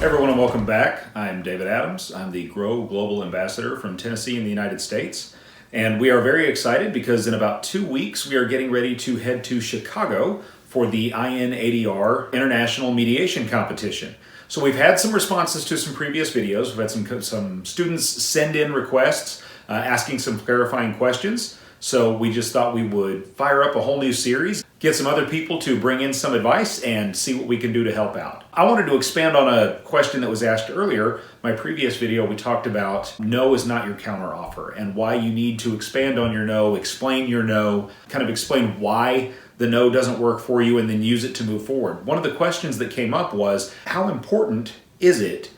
Hey everyone, and welcome back. I'm David Adams. I'm the Grow Global Ambassador from Tennessee in the United States. And we are very excited because in about 2 weeks we are getting ready to head to Chicago for the INADR International Mediation Competition. So we've had some responses to some previous videos. We've had some students send in requests asking some clarifying questions. So we just thought we would fire up a whole new series, get some other people to bring in some advice and see what we can do to help out. I wanted to expand on a question that was asked earlier. My previous video, we talked about no is not your counteroffer and why you need to expand on your no, explain your no, kind of explain why the no doesn't work for you and then use it to move forward. One of the questions that came up was, how important is it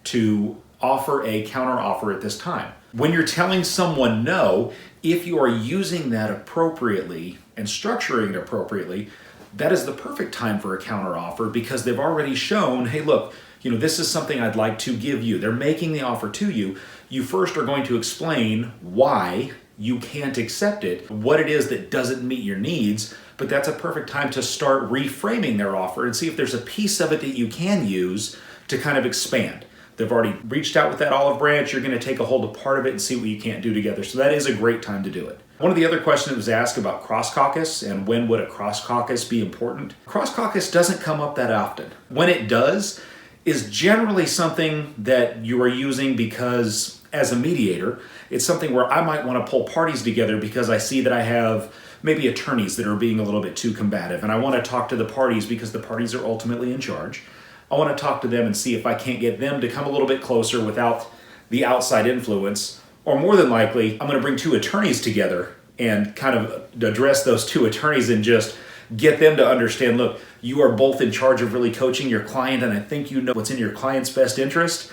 to offer a counteroffer at this time? When you're telling someone no, if you are using that appropriately and structuring it appropriately, that is the perfect time for a counteroffer because they've already shown, hey, look, this is something I'd like to give you. They're making the offer to you. You first are going to explain why you can't accept it, what it is that doesn't meet your needs, but that's a perfect time to start reframing their offer and see if there's a piece of it that you can use to kind of expand. They've already reached out with that olive branch. You're going to take a hold of part of it and see what you can't do together. So that is a great time to do it. One of the other questions that was asked about cross-caucus and when would a cross-caucus be important. Cross-caucus doesn't come up that often. When it does, is generally something that you are using because as a mediator, it's something where I might want to pull parties together because I see that I have maybe attorneys that are being a little bit too combative and I want to talk to the parties because the parties are ultimately in charge. I want to talk to them and see if I can't get them to come a little bit closer without the outside influence. Or more than likely, I'm going to bring two attorneys together and kind of address those two attorneys and just get them to understand, look, you are both in charge of really coaching your client and I think you know what's in your client's best interest.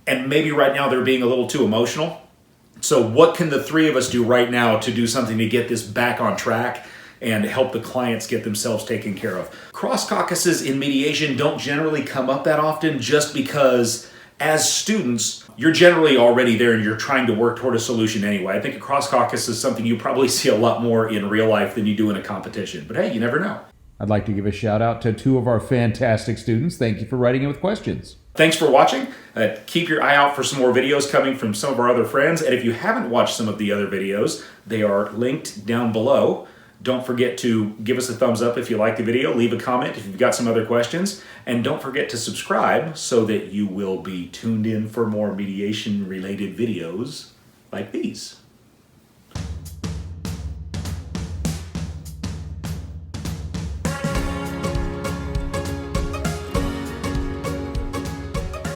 And maybe right now they're being a little too emotional. So what can the three of us do right now to do something to get this back on track and help the clients get themselves taken care of? Cross caucuses in mediation don't generally come up that often just because as students, you're generally already there and you're trying to work toward a solution anyway. I think a cross caucus is something you probably see a lot more in real life than you do in a competition. But hey, you never know. I'd like to give a shout out to two of our fantastic students. Thank you for writing in with questions. Thanks for watching. Keep your eye out for some more videos coming from some of our other friends. And if you haven't watched some of the other videos, they are linked down below. Don't forget to give us a thumbs up if you like the video, leave a comment if you've got some other questions, and don't forget to subscribe so that you will be tuned in for more mediation-related videos like these.